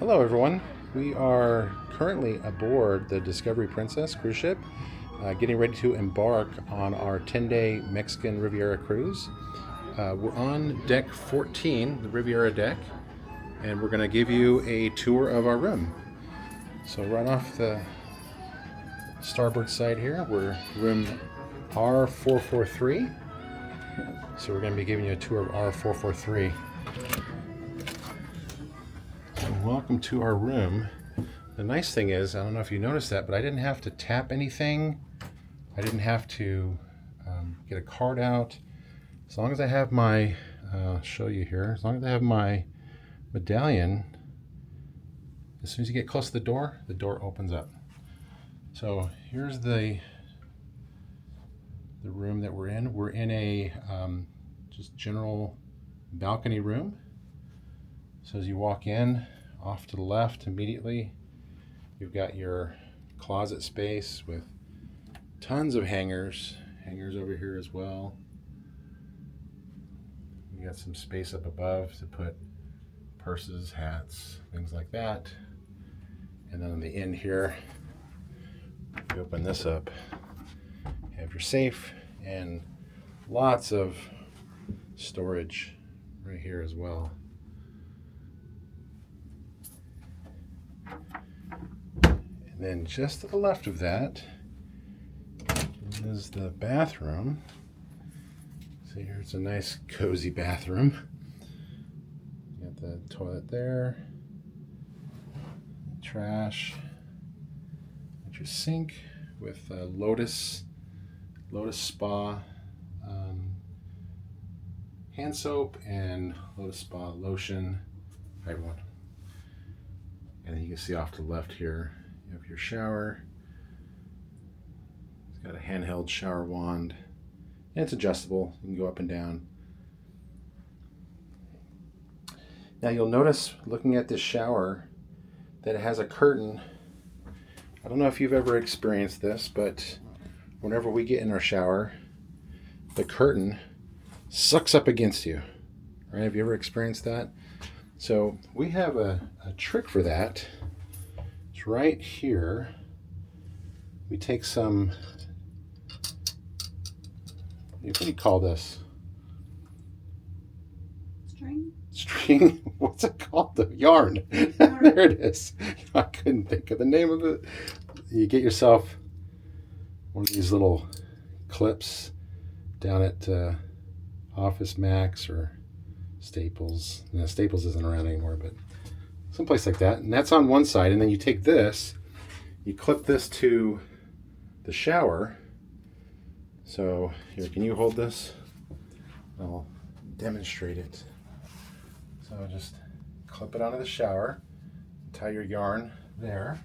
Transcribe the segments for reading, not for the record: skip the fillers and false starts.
Hello, everyone. We are currently aboard the Discovery Princess cruise ship, getting ready to embark on our 10-day Mexican Riviera cruise. We're on deck 14, the Riviera deck, and we're going to give you a tour of our room. So right off the starboard side here, we're room R443. So we're going to be giving you a tour of R443. Welcome to our room. The nice thing is, I don't know if you noticed that, but I didn't have to tap anything. I didn't have to get a card out. As long as I have my, I'll show you here, as long as I have my medallion, as soon as you get close to the door opens up. So here's the room that we're in. We're in a just general balcony room. So as you walk in, off to the left immediately, you've got your closet space with tons of hangers over here as well. You got some space up above to put purses, hats, things like that. And then on the end here, you open this up, you have your safe and lots of storage right here as well. And then just to the left of that is the bathroom. See here, it's a nice cozy bathroom. You got the toilet there, trash, got your sink with Lotus Spa hand soap and Lotus Spa lotion. Hi everyone. And then you can see off to the left here, you have your shower. It's got a handheld shower wand, and it's adjustable. You can go up and down. Now you'll notice, looking at this shower, that it has a curtain. I don't know if you've ever experienced this, but whenever we get in our shower, the curtain sucks up against you. Right? Have you ever experienced that? So we have a trick for that. It's right here. We take some, what do you call this? String? What's it called? The yarn. There it is. I couldn't think of the name of it. You get yourself one of these little clips down at Office Max or Staples. No, Staples isn't around anymore, but someplace like that. And that's on one side. And then you take this, you clip this to the shower. So here, can you hold this? I'll demonstrate it. So just clip it onto the shower, tie your yarn there,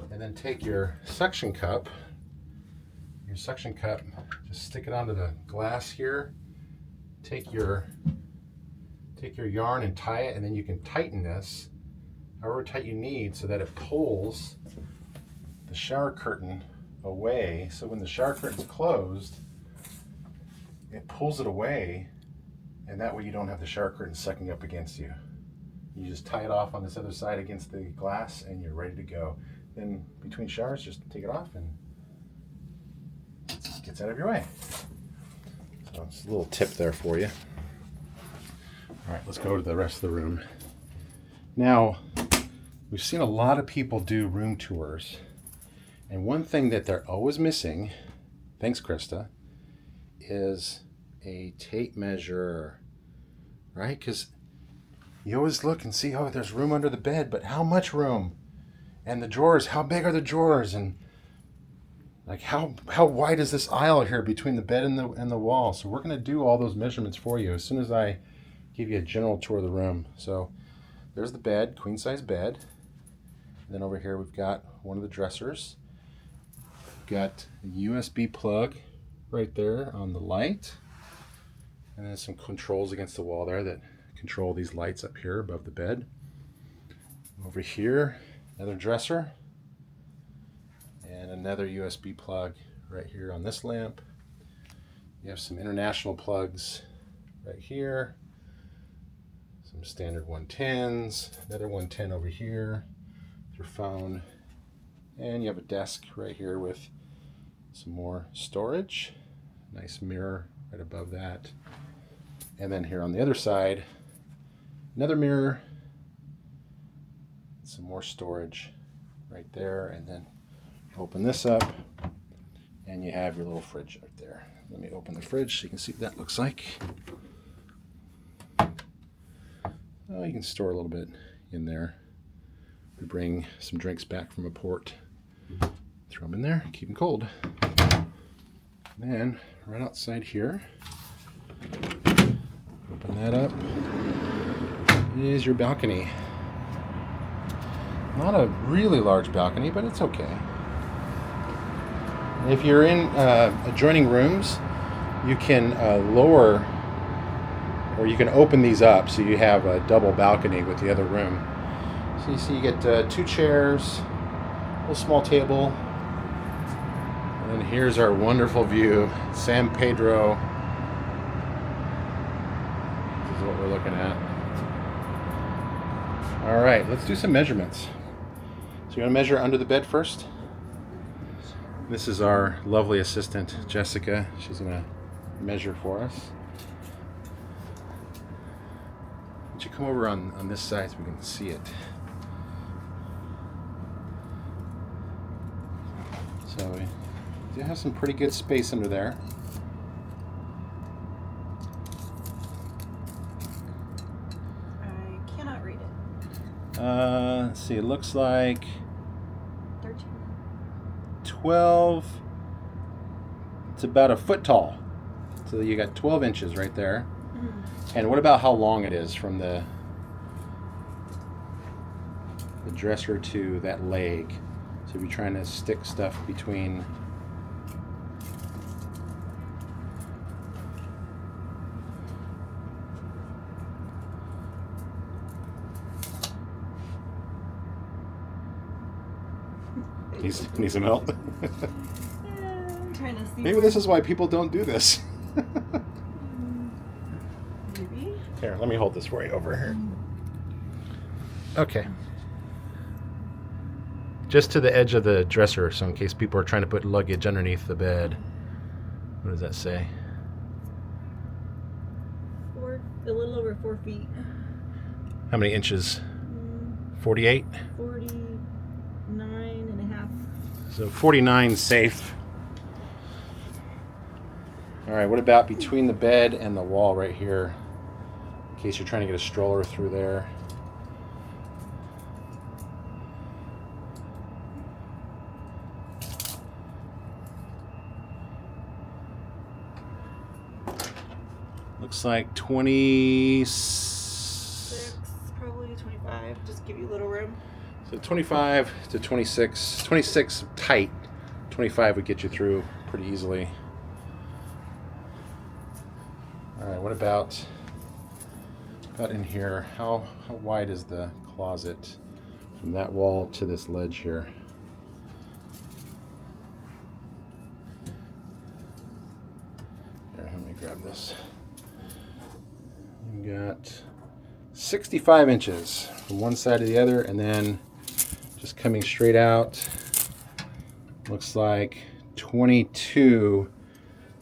and then take your suction cup, just stick it onto the glass here, take your yarn and tie it, and then you can tighten this however tight you need so that it pulls the shower curtain away. So when the shower curtain's closed, it pulls it away, and that way you don't have the shower curtain sucking up against you. You just tie it off on this other side against the glass and you're ready to go. Then between showers, just take it off and it gets out of your way. So it's a little tip there for you. All right, let's go to the rest of the room. Now, we've seen a lot of people do room tours, and one thing that they're always missing, thanks Krista, is a tape measure, right? Because you always look and see, oh, there's room under the bed, but how much room? And the drawers, how big are the drawers? And like how wide is this aisle here between the bed and the wall? So we're going to do all those measurements for you as soon as I give you a general tour of the room. So there's the bed, queen size bed. And then over here we've got one of the dressers. We've got a USB plug right there on the light. And then some controls against the wall there that control these lights up here above the bed. Over here, another dresser. And another USB plug right here on this lamp. You have some international plugs right here. Some standard 110s, another 110 over here, your phone, and you have a desk right here with some more storage. Nice mirror right above that. And then here on the other side, another mirror, some more storage right there, and then open this up and you have your little fridge right there. Let me open the fridge so you can see what that looks like. Oh, you can store a little bit in there. We bring some drinks back from a port, throw them in there, keep them cold. And then right outside here, open that up, is your balcony. Not a really large balcony, but it's okay. If you're in adjoining rooms, you can lower, or you can open these up so you have a double balcony with the other room. So you see you get 2 chairs, a little small table, and then here's our wonderful view, San Pedro. This is what we're looking at. All right, let's do some measurements. So you're gonna measure under the bed first. This is our lovely assistant, Jessica. She's gonna measure for us. Why don't you come over on this side so we can see it. So we do have some pretty good space under there. I cannot read it. Let's see, it looks like 13. 12. It's about a foot tall. So you got 12 inches right there. Mm-hmm. And what about how long it is from the dresser to that leg? So if you're trying to stick stuff between. Needs some help. I'm trying to see. Maybe this is why people don't do this. Maybe. Here, let me hold this for you over here. Okay. Just to the edge of the dresser, so in case people are trying to put luggage underneath the bed. What does that say? A little over 4 feet. How many inches? 48? 49 and a half. So 49 safe. All right, what about between the bed and the wall right here? In case you're trying to get a stroller through there. Looks like 26. 6, probably 25. Just give you a little room. So 25 to 26. 26 tight. 25 would get you through pretty easily. All right, what about in here? How wide is the closet from that wall to this ledge here? Here, let me grab this. You got 65 inches from one side to the other, and then just coming straight out, looks like 22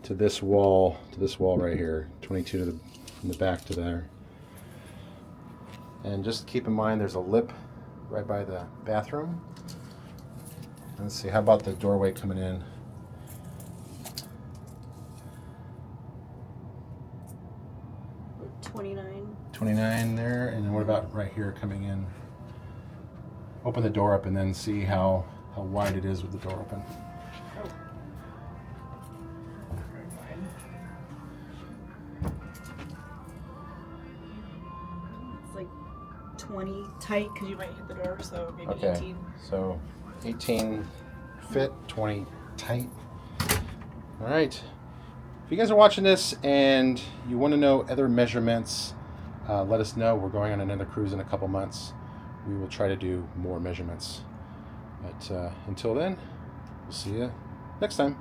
to this wall right here. 22 from the back to there. And just keep in mind there's a lip right by the bathroom. Let's see, how about the doorway coming in? Like 29. 29 there, and then what about right here coming in? Open the door up and then see how wide it is with the door open. Oh. It's like 20 tight because you might hit the door, so maybe Okay. 18. So 18 fit, 20 tight. All right. If you guys are watching this and you want to know other measurements, let us know. We're going on another cruise in a couple months. We will try to do more measurements. But until then, we'll see you next time.